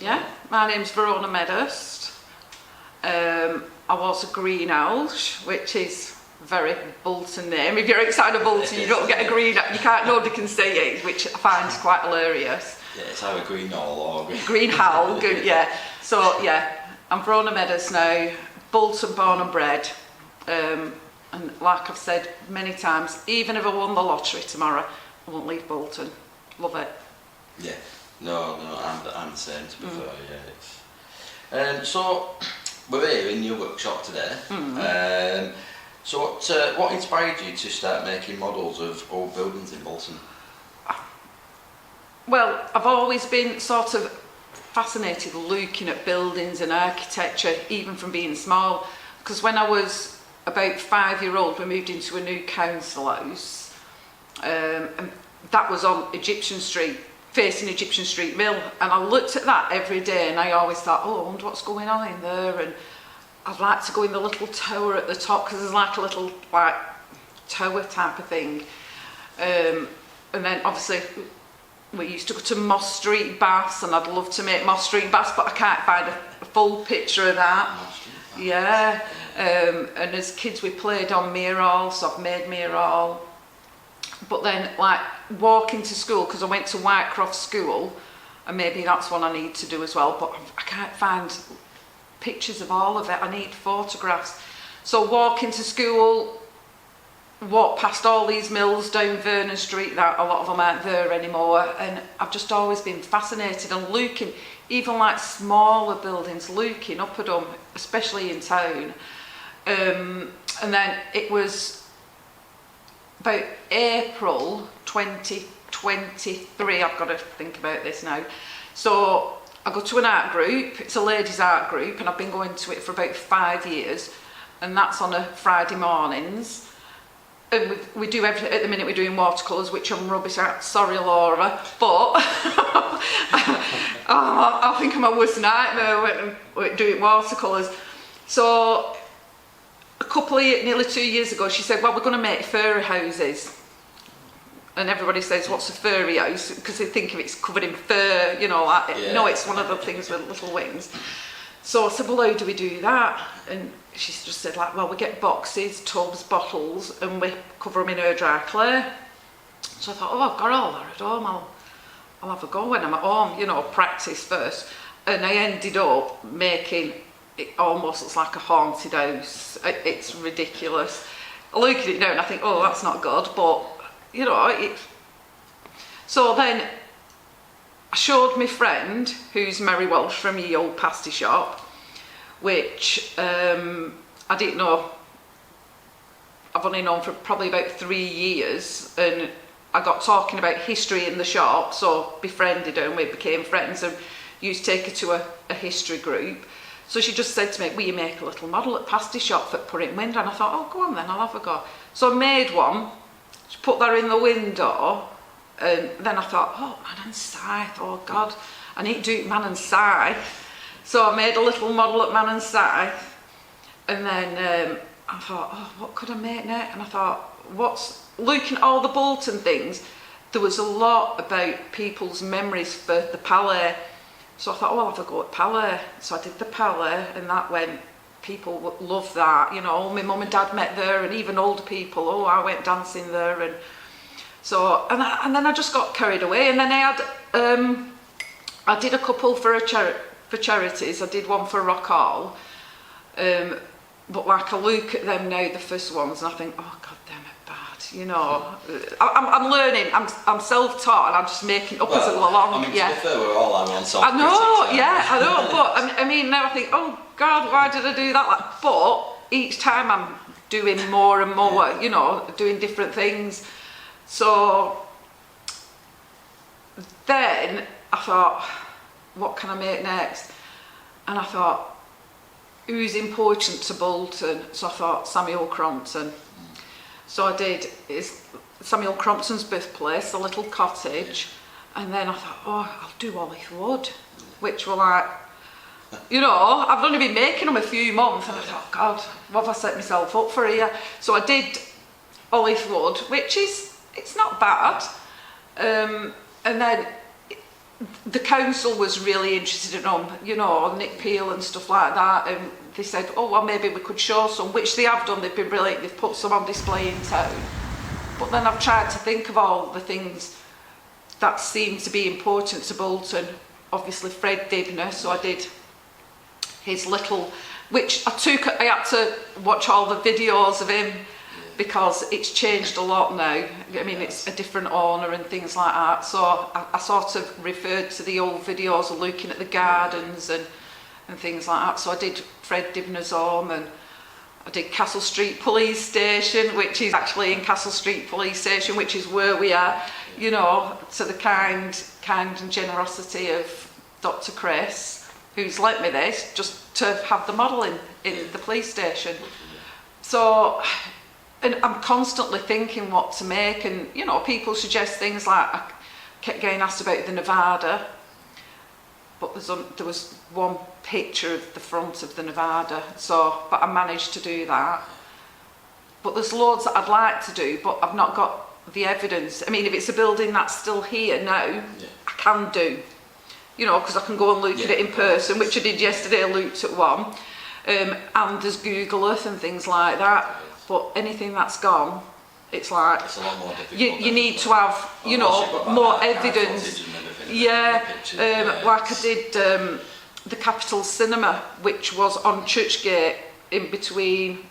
Yeah, my name's Verona Medhurst. I was a greenhouse, which is a very Bolton name. If you're outside of Bolton, you don't get a green. You can't. Nobody can say it, which I find quite hilarious. Yeah, it's either green or green howl. Good, yeah. So yeah, I'm Verona Medhurst now. Bolton Born and Bred. And like I've said many times, even if I won the lottery tomorrow, I won't leave Bolton. Love it. Yeah. No, I'm the same, to be fair, yeah. So, we're here in your workshop today. So what inspired you to start making models of old buildings in Bolton? Well, I've always been sort of fascinated looking at buildings and architecture, even from being small, because when I was about 5-year-old, we moved into a new council house, and that was on Egyptian Street, facing Egyptian Street Mill, and I looked at that every day and I always thought, oh, I wonder what's going on in there, and I'd like to go in the little tower at the top, because there's like a little like tower type of thing. And then obviously we used to go to Moss Street baths, and I'd love to make Moss Street baths, but I can't find a full picture of that. Yeah. And as kids we played on mural, so I've made mural. But then, like, walking to school, because I went to Whitecroft School, and maybe that's one I need to do as well, but I can't find pictures of all of it. I need photographs. So walking to school, walk past all these mills down Verona Street, that a lot of them aren't there anymore, and I've just always been fascinated and looking, even like smaller buildings, looking up at them, especially in town. And then it was about April 2023, I've got to think about this now. So I go to an art group, it's a ladies' art group, and I've been going to it for about 5 years, and that's on a Friday mornings. And we do everything, at the minute we're doing watercolours, which I'm rubbish at, sorry Laura, but I think I'm my worst nightmare when doing watercolours. So a couple of years, nearly 2 years ago, she said, well, we're going to make furry houses. And everybody says, what's a furry house? Because they think of it's covered in fur, you know, like, no, it's one of the things with little wings. So I said, well, how do we do that? And she just said, like, well, we get boxes, tubs, bottles, and we cover them in air dry clay. So I thought, oh, I've got all that at home, I'll have a go when I'm at home, you know, practice first. And I ended up making, it almost looks like a haunted house. It's ridiculous. I look at it now and I think, oh, that's not good, but, you know, so then I showed my friend, who's Mary Welsh from the Olde Pastie Shoppe, which I didn't know, I've only known for probably about 3 years, and I got talking about history in the shop, so befriended her and we became friends and used to take her to a history group. So she just said to me, will you make a little model at Pastie Shoppe for put it in window? And I thought, oh, go on then, I'll have a go. So I made one, she put that in the window, and then I thought, oh, man and scythe, oh God, I need to do it man and scythe. So I made a little model at man and scythe, and then I thought, oh, what could I make now? And I thought, looking at all the Bolton things, there was a lot about people's memories for the Palais. So I thought, oh, I'll have a go at Palais. So I did the Palais, and that went, people love that, you know, my mum and dad met there, and even older people, oh, I went dancing there, and so, and then I just got carried away, and then I did a couple for charities. I did one for Rock Hall, but like I look at them now, the first ones, and I think, oh God, them are bad, you know. I'm learning, I'm self-taught, and I'm just making up as I go along. I mean, to be fair, we're all our own self-critics. I know, yeah, I know, but I mean, now I think, oh God, why did I do that? Like, but each time I'm doing more and more, you know, doing different things. So then I thought, what can I make next? And I thought, who's important to Bolton? So I thought, Samuel Crompton. So I did, it's Samuel Crompton's birthplace, the little cottage. And then I thought, oh, I'll do Halli'thwood, which were like, you know, I've only been making them a few months, and I thought, God, what have I set myself up for here? So I did Halli'thwood, which is, it's not bad. And then the council was really interested in them, you know, Nick Peel and stuff like that, and they said, oh well, maybe we could show some, which they have done. They've been brilliant. They've put some on display in town. But then I've tried to think of all the things that seem to be important to Bolton. Obviously Fred Dibnah, so I did his little, which I had to watch all the videos of him because it's changed a lot now. I mean, it's a different owner and things like that. So I sort of referred to the old videos of looking at the gardens and things like that. So I did Fred Dibnah's home, and I did Castle Street Police Station, which is actually in Castle Street Police Station, which is where we are, you know, to the kind and generosity of Dr. Chris, who's lent me this, just to have the model in the police station. So, and I'm constantly thinking what to make, and, you know, people suggest things like, I kept getting asked about the Nevada, but there was one picture of the front of the Nevada, but I managed to do that. But there's loads that I'd like to do, but I've not got the evidence. I mean, if it's a building that's still here now, I can do, you know, because I can go and look at it in person, which I did yesterday. I looked at one, and there's Google Earth and things like that. But anything that's gone, it's like it's a lot more difficult. You need to have, you know, more evidence. Yeah, like I did the Capitol Cinema, which was on Churchgate, in between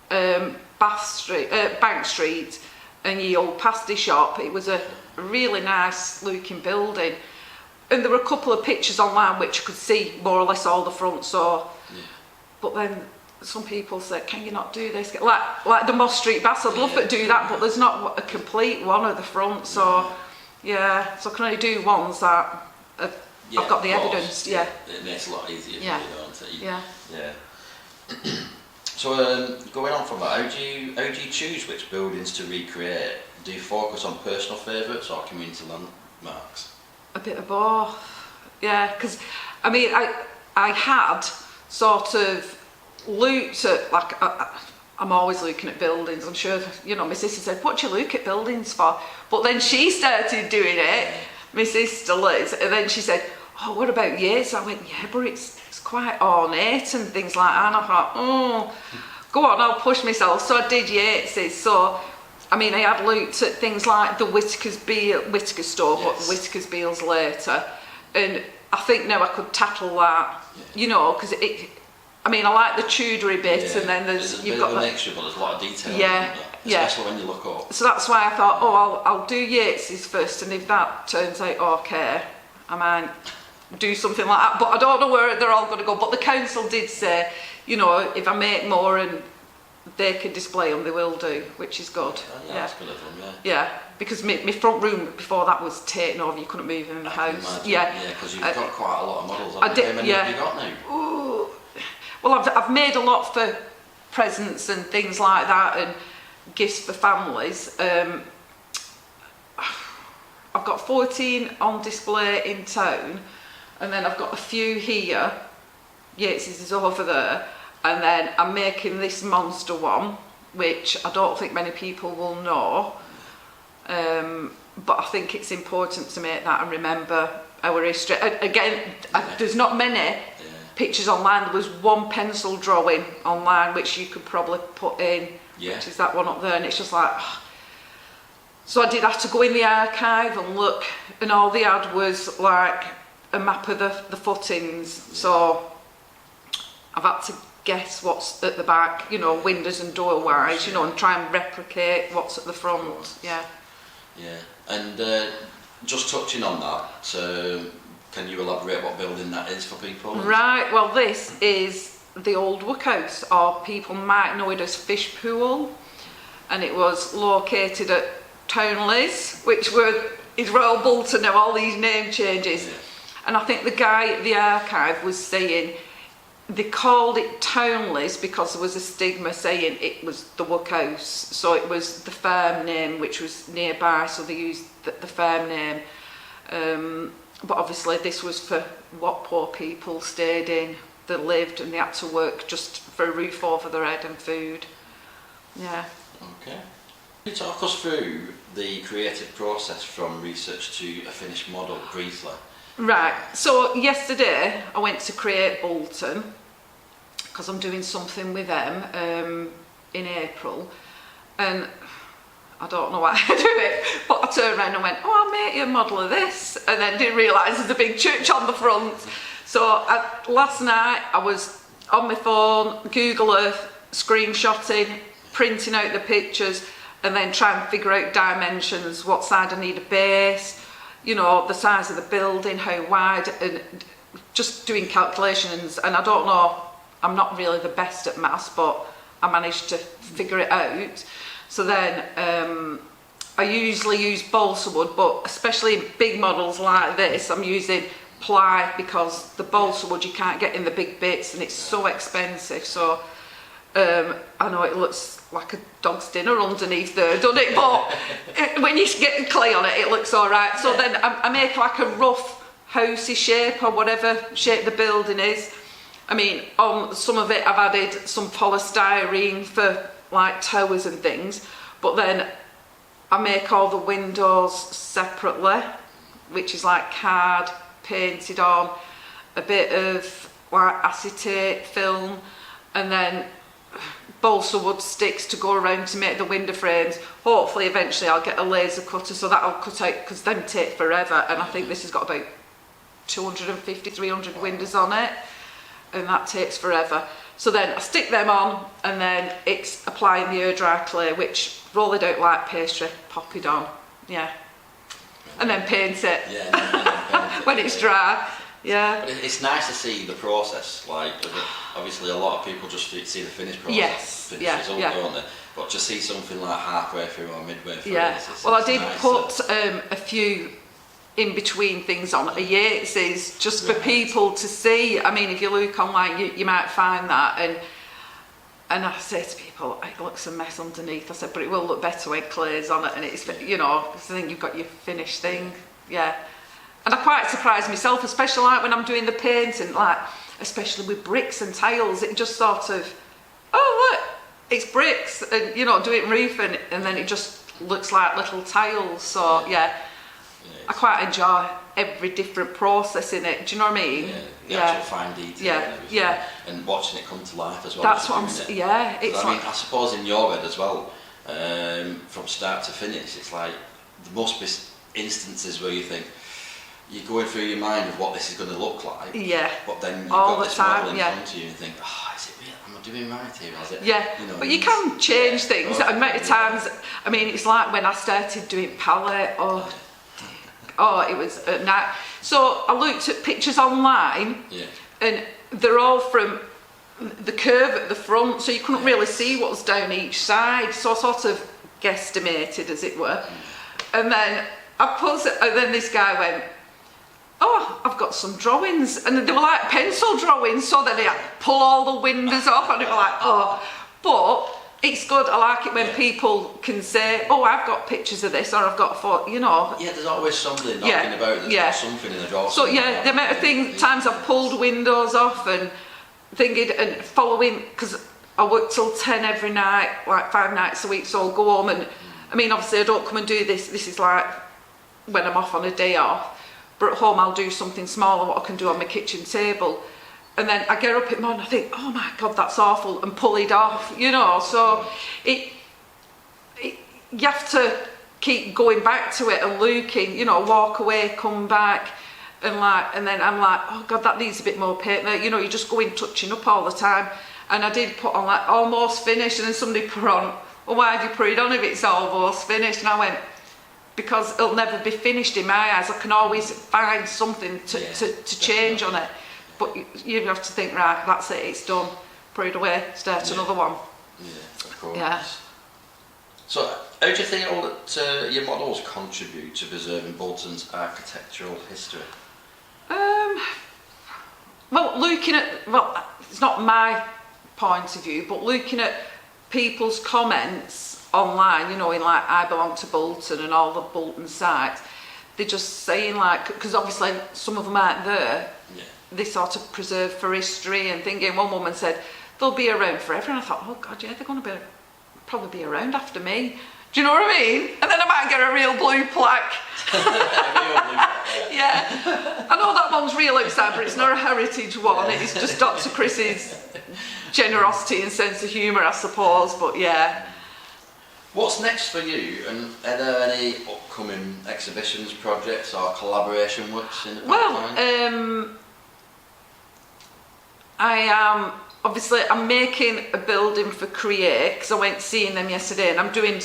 Bank Street and the Olde Pastie Shop. It was a really nice looking building, and there were a couple of pictures online which I could see more or less all the front. So, but then some people said, "Can you not do this?" Like the Moss Street Bass, I'd love to do that, but there's not a complete one of the front. So, so I can only do ones that I've got the evidence. Yeah, it makes it a lot easier. Yeah, for you, yeah. So going on from that, how do you choose which buildings to recreate? Do you focus on personal favourites or community landmarks? A bit of both. Yeah, because I mean, I had sort of looked at, like, I'm always looking at buildings. I'm sure, you know, my sister said, "What do you look at buildings for?" But then she started doing it, my sister Liz, and then she said, "Oh, what about Yates?" I went, "Yeah, but it's quite ornate and things like that." And I thought, "Oh, go on, I'll push myself." So I did Yates's. So, I mean, I had looked at things like the Whitaker store, but Whitaker's Beales later. And I think now I could tackle that, you know, because I mean, I like the Tudory bit, and then you've got the mixture, but there's a lot of detail. Especially when you look up. So that's why I thought, oh, I'll do Yates's first, and if that turns out okay, I might do something like that. But I don't know where they're all going to go. But the council did say, you know, if I make more and they can display them, they will do, which is good. That's good of them, Yeah, because my front room before that was taken over. You couldn't move in the house. Yeah, because you've got quite a lot of models. I did. How many have you got now? Ooh. Well, I've made a lot for presents and things like that, and gifts for families. I've got 14 on display in town, and then I've got a few here. Yates's is over there, and then I'm making this monster one, which I don't think many people will know, but I think it's important to make that and remember our history. Again, there's not many pictures online. There was one pencil drawing online which you could probably put in, which is that one up there, and it's just like, so I did have to go in the archive and look, and all they had was like a map of the footings. So I've had to guess what's at the back, you know, windows and door wise, you know, and try and replicate what's at the front. And just touching on that, can you elaborate what building that is for people? Right, well, this is the old workhouse, or people might know it as Fish Pool, and it was located at Townleys, which is Royal Bolton now, all these name changes. And I think the guy at the archive was saying they called it Townleys because there was a stigma saying it was the workhouse, so it was the farm name which was nearby, so they used the farm name. But obviously this was for what poor people stayed in, they lived, and they had to work just for a roof over their head and food. Okay. Can you talk us through the creative process from research to a finished model briefly? Right, so yesterday I went to create Bolton because I'm doing something with them in April, and I don't know why I do it, but I turned around and went, oh, I'll make you a model of this, and then didn't realise there's a big church on the front. So last night I was on my phone, Google Earth, screenshotting, printing out the pictures, and then trying to figure out dimensions, what side I need a base, you know, the size of the building, how wide, and just doing calculations. And I don't know, I'm not really the best at maths, but I managed to figure it out. So then I usually use balsa wood, but especially in big models like this, I'm using ply, because the balsa wood you can't get in the big bits and it's so expensive. So I know it looks like a dog's dinner underneath there, doesn't it? But when you get clay on it, it looks all right. So then I make like a rough housey shape, or whatever shape the building is. I mean, on some of it I've added some polystyrene for like towers and things, but then I make all the windows separately, which is like card painted on, a bit of like acetate film, and then balsa wood sticks to go around to make the window frames. Hopefully eventually I'll get a laser cutter, so that'll cut out, because them take forever, and I think this has got about 250, 300 windows on it, and that takes forever. So then I stick them on, and then it's applying the air dry clay, which roll it out like pastry, pop it on, yeah, and then paint it, when it's dry. Yeah. But it's nice to see the process, like, obviously a lot of people just see the finished process, don't they? But to see something like halfway through or midway through, well, I did put a few in between things on a Yates's, just for people to see. I mean, if you look online, you might find that, and I say to people, it looks a mess underneath. I said, but it will look better when clay's on it, and it's, you know, because I think you've got your finished thing, yeah. And I quite surprise myself, especially like when I'm doing the painting, like, especially with bricks and tiles, it just sort of, oh look, it's bricks, and you know, do it in roofing, and then it just looks like little tiles. So yeah, I quite enjoy every different process in it. Do you know what I mean? The actual fine detail. And watching it come to life as well. That's what I'm saying. Yeah, it's. I mean, I suppose in your head as well, from start to finish, it's like there must be instances where you think, you're going through your mind of what this is going to look like. Yeah. But then you've got this model in front of you and think, oh, is it real? Am I doing right here? Is it? Yeah. You know, but you can change things. And many times, I mean, it's like when I started doing palette, it was at night. So I looked at pictures online, and they're all from the curve at the front, so you couldn't really see what was down each side. So I sort of guesstimated, as it were. And then then this guy went, oh, I've got some drawings, and they were like pencil drawings, so then I pull all the windows off, and it was like, oh, but it's good. I like it when people can say, oh, I've got pictures of this, or I've got a photo, you know. Yeah, there's always somebody knocking about that's got something in the drawer. So yeah, the amount of times I've pulled windows off and thinking and following, because I work till 10 every night, like 5 nights a week, so I'll go home, and I mean, obviously I don't come and do this is like when I'm off on a day off. But at home I'll do something smaller, what I can do on my kitchen table. And then I get up in the morning and I think, oh my God, that's awful, and pull it off, you know. So you have to keep going back to it and looking, you know, walk away, come back, and then I'm like, oh God, that needs a bit more paint there. You know, you're just going touching up all the time. And I did put on like almost finished, and then somebody put on, well, why have you put it on if it's almost finished? And I went, because it'll never be finished in my eyes. I can always find something to change on it. But you have to think, right, that's it, it's done. Put it away, start another one. Yeah, of course. Yeah. So, how do you think all that your models contribute to preserving Bolton's architectural history? Well, it's not my point of view, but looking at people's comments online, you know, in like I Belong to Bolton and all the Bolton sites, they're just saying like, because obviously some of them aren't there, they sort of preserve for history and thinking. One woman said they'll be around forever, and I thought, oh God, yeah, they're going to probably be around after me. Do Do you know what I mean? And then I might get a real blue plaque. Yeah. I know that one's real outside, but it's not a heritage one. It's just Dr. Chris's generosity and sense of humour, I suppose. But yeah. What's next for you? And are there any upcoming exhibitions, projects, or collaboration works in the pipeline? I am obviously I'm making a building for Create because I went seeing them yesterday, and I'm doing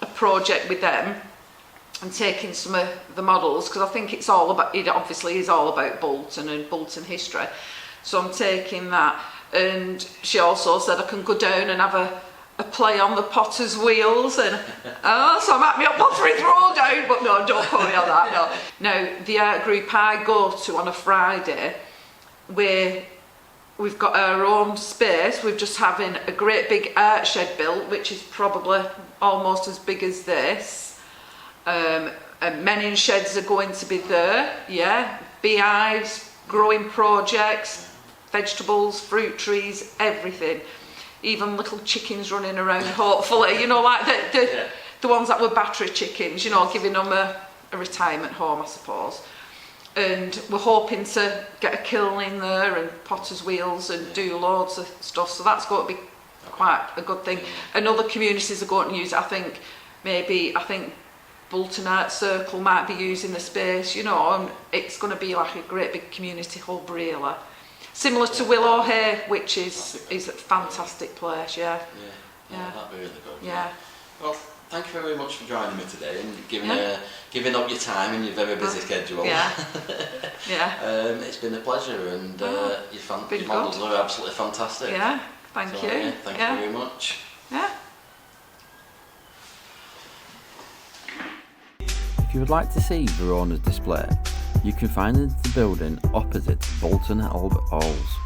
a project with them and taking some of the models because I think it obviously is all about Bolton and Bolton history. So I'm taking that, and she also said I can go down and have a play on the potter's wheels, and so I'm at me up pottery throwdown, but no, don't put me on that, no. Now, the art group I go to on a Friday, we've got our own space. We're just having a great big art shed built, which is probably almost as big as this. And many sheds are going to be there, yeah. Beehives, growing projects, vegetables, fruit trees, everything. Even little chickens running around, hopefully, you know, like the ones that were battery chickens, you know, giving them a retirement home, I suppose. And we're hoping to get a kiln in there and potter's wheels and do loads of stuff, so that's going to be quite a good thing. And other communities are going to use it. I think Bolton Art Circle might be using the space, you know, and it's going to be like a great big community hub, really. Similar to Willow Hay, which is a fantastic place, yeah. Yeah, that'd be really good. Yeah. Well, thank you very much for joining me today and giving up your time in your very busy schedule. Yeah. Yeah. It's been a pleasure, and your models are absolutely fantastic. Yeah, thank you. Yeah, thank you very much. Yeah. If you would like to see Verona's display, you can find the building opposite Bolton Albert Halls.